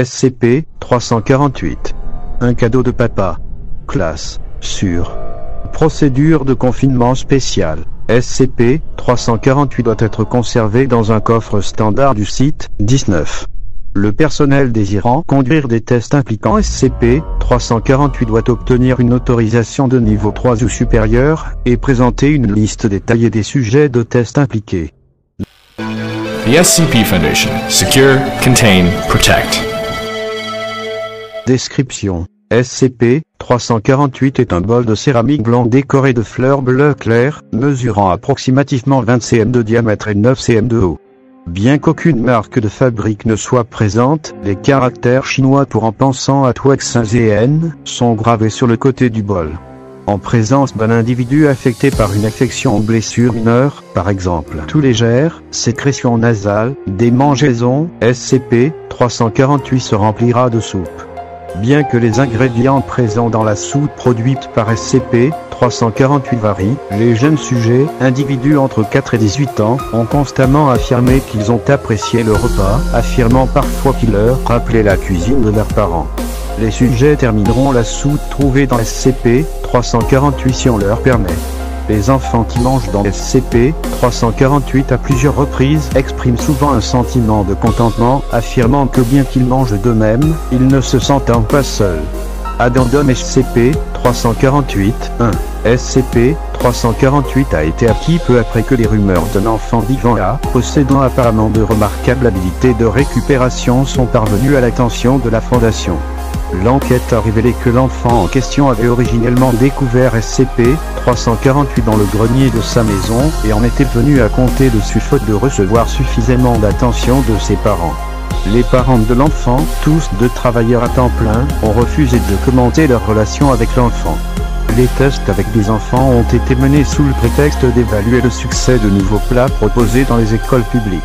SCP-348. Un cadeau de papa. Classe sûre. Procédure de confinement spéciale. SCP-348 doit être conservé dans un coffre standard du site 19. Le personnel désirant conduire des tests impliquant SCP-348 doit obtenir une autorisation de niveau 3 ou supérieur, et présenter une liste détaillée des sujets de tests impliqués. The SCP Foundation. Secure, Contain, Protect. Description. SCP-348 est un bol de céramique blanc décoré de fleurs bleues claires, mesurant approximativement 20 cm de diamètre et 9 cm de haut. Bien qu'aucune marque de fabrique ne soit présente, les caractères chinois pour en pensant à Twexen sont gravés sur le côté du bol. En présence d'un individu affecté par une infection ou blessure mineure, par exemple toux légère, sécrétion nasale, démangeaison, SCP-348 se remplira de soupe. Bien que les ingrédients présents dans la soupe produite par SCP-348 varient, les jeunes sujets, individus entre 4 et 18 ans, ont constamment affirmé qu'ils ont apprécié le repas, affirmant parfois qu'il leur rappelait la cuisine de leurs parents. Les sujets termineront la soupe trouvée dans SCP-348 si on leur permet. Les enfants qui mangent dans SCP-348 à plusieurs reprises expriment souvent un sentiment de contentement, affirmant que bien qu'ils mangent d'eux-mêmes, ils ne se sentent pas seuls. Addendum SCP-348. 1. SCP-348 a été acquis peu après que les rumeurs d'un enfant vivant possédant apparemment de remarquables habilités de récupération sont parvenues à l'attention de la Fondation. L'enquête a révélé que l'enfant en question avait originellement découvert SCP-348 dans le grenier de sa maison, et en était venu à compter dessus faute de recevoir suffisamment d'attention de ses parents. Les parents de l'enfant, tous deux travailleurs à temps plein, ont refusé de commenter leur relation avec l'enfant. Les tests avec des enfants ont été menés sous le prétexte d'évaluer le succès de nouveaux plats proposés dans les écoles publiques.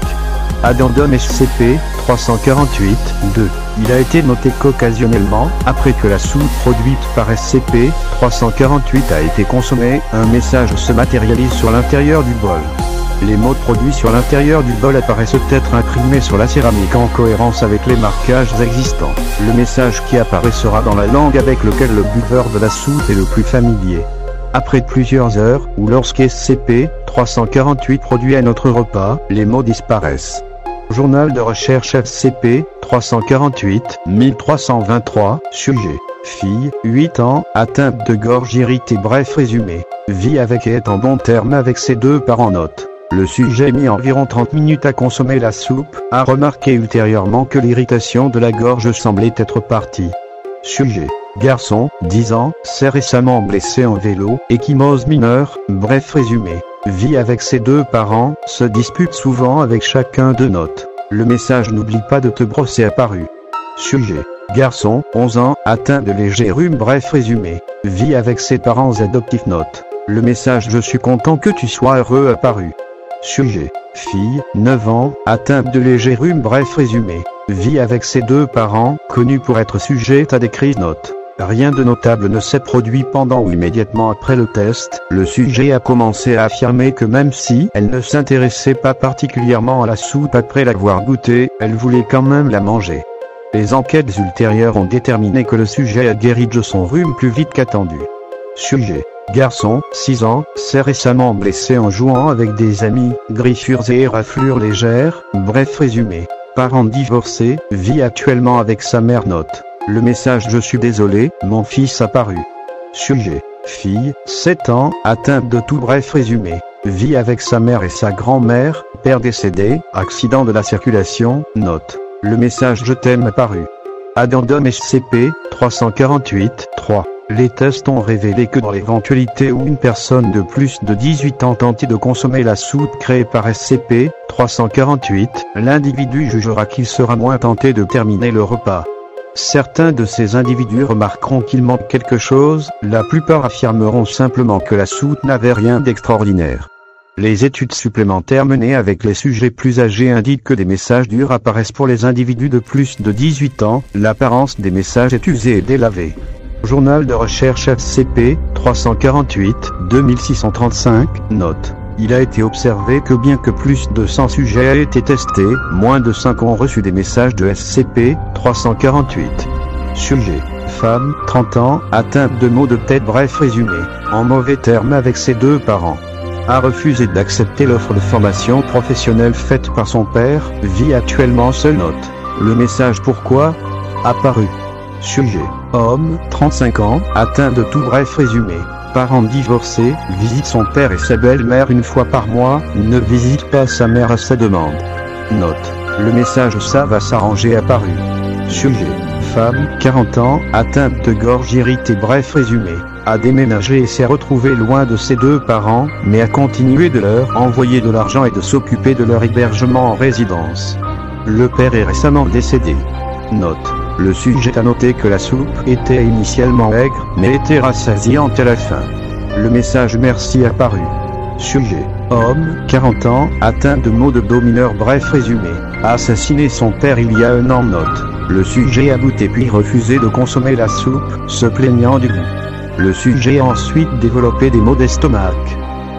Addendum SCP-348. 2. Il a été noté qu'occasionnellement, après que la soupe produite par SCP-348 a été consommée, un message se matérialise sur l'intérieur du bol. Les mots produits sur l'intérieur du bol apparaissent être imprimés sur la céramique en cohérence avec les marquages existants. Le message qui apparaît sera dans la langue avec laquelle le buveur de la soupe est le plus familier. Après plusieurs heures, ou lorsque SCP-348 produit un autre repas, les mots disparaissent. Journal de recherche SCP-348, 1323, sujet. Fille, 8 ans, atteinte de gorge irritée. Bref résumé. Vit avec et est en bon terme avec ses deux parents. Note. Le sujet mit environ 30 minutes à consommer la soupe, a remarqué ultérieurement que l'irritation de la gorge semblait être partie. Sujet. Garçon, 10 ans, s'est récemment blessé en vélo, ecchymose mineure, bref résumé. Vit avec ses deux parents, se dispute souvent avec chacun de notes. Le message n'oublie pas de te brosser apparu. Sujet. Garçon, 11 ans, atteint de léger rhume. Bref résumé. Vit avec ses parents adoptifs. Note. Le message je suis content que tu sois heureux apparu. Sujet. Fille, 9 ans, atteinte de léger rhume. Bref résumé. Vit avec ses deux parents, connus pour être sujets à des crises. Note. Rien de notable ne s'est produit pendant ou immédiatement après le test. Le sujet a commencé à affirmer que même si elle ne s'intéressait pas particulièrement à la soupe après l'avoir goûtée, elle voulait quand même la manger. Les enquêtes ultérieures ont déterminé que le sujet a guéri de son rhume plus vite qu'attendu. Sujet. Garçon, 6 ans, s'est récemment blessé en jouant avec des amis, griffures et éraflures légères. Bref résumé. Parent divorcé, vit actuellement avec sa mère. Note. Le message je suis désolé, mon fils apparu. Sujet. Fille, 7 ans, atteinte de toux. Bref résumé. Vit avec sa mère et sa grand-mère, père décédé, accident de la circulation. Note. Le message je t'aime apparu. Addendum SCP-348. 3. Les tests ont révélé que dans l'éventualité où une personne de plus de 18 ans tentait de consommer la soupe créée par SCP-348, l'individu jugera qu'il sera moins tenté de terminer le repas. Certains de ces individus remarqueront qu'il manque quelque chose, la plupart affirmeront simplement que la soupe n'avait rien d'extraordinaire. Les études supplémentaires menées avec les sujets plus âgés indiquent que des messages durs apparaissent pour les individus de plus de 18 ans, l'apparence des messages est usée et délavée. Journal de recherche SCP-348, 2635, note. Il a été observé que bien que plus de 100 sujets aient été testés, moins de 5 ont reçu des messages de SCP-348. Sujet: femme, 30 ans, atteinte de maux de tête. Bref résumé, en mauvais termes avec ses 2 parents. A refusé d'accepter l'offre de formation professionnelle faite par son père, vit actuellement seul. Note: le message pourquoi apparu. Sujet: homme, 35 ans, atteint de tout. Bref résumé, parent divorcé, visite son père et sa belle-mère une fois par mois, ne visite pas sa mère à sa demande. Note: le message ça va s'arranger apparu. Sujet: femme, 40 ans, atteinte de gorge irritée. Bref résumé, a déménagé et s'est retrouvée loin de ses 2 parents, mais a continué de leur envoyer de l'argent et de s'occuper de leur hébergement en résidence. Le père est récemment décédé. Note: le sujet a noté que la soupe était initialement aigre, mais était rassasiante à la fin. Le message merci apparu. Sujet: homme, 40 ans, atteint de maux de dos mineurs. Bref résumé, a assassiné son père il y a 1 an. Note: le sujet a goûté puis refusé de consommer la soupe, se plaignant du goût. Le sujet a ensuite développé des maux d'estomac.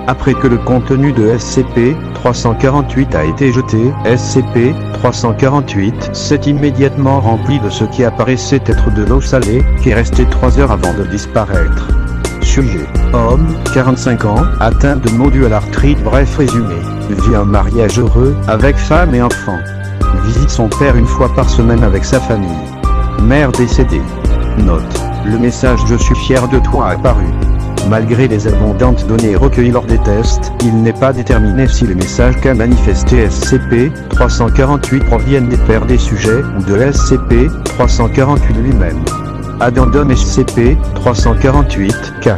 Après que le contenu de SCP-348 a été jeté, SCP-348 s'est immédiatement rempli de ce qui apparaissait être de l'eau salée, qui est restée 3 heures avant de disparaître. Sujet: homme, 45 ans, atteint de maux dus à l'arthrite. Bref résumé, vit un mariage heureux, avec femme et enfant. Visite son père une fois par semaine avec sa famille. Mère décédée. Note: le message je suis fier de toi apparu. Malgré les abondantes données recueillies lors des tests, il n'est pas déterminé si les messages qu'a manifesté SCP-348 proviennent des pères des sujets ou de SCP-348 lui-même. Addendum SCP-348-4.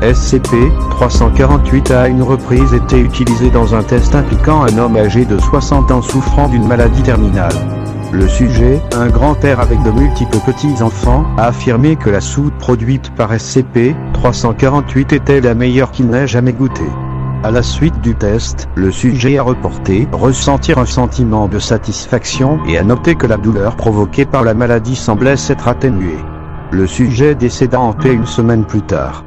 SCP-348 a à une reprise été utilisé dans un test impliquant un homme âgé de 60 ans souffrant d'une maladie terminale. Le sujet, un grand-père avec de multiples petits-enfants, a affirmé que la soupe produite par SCP-348 était la meilleure qu'il n'ait jamais goûtée. À la suite du test, le sujet a reporté ressentir un sentiment de satisfaction et a noté que la douleur provoquée par la maladie semblait s'être atténuée. Le sujet décéda en paix 1 semaine plus tard.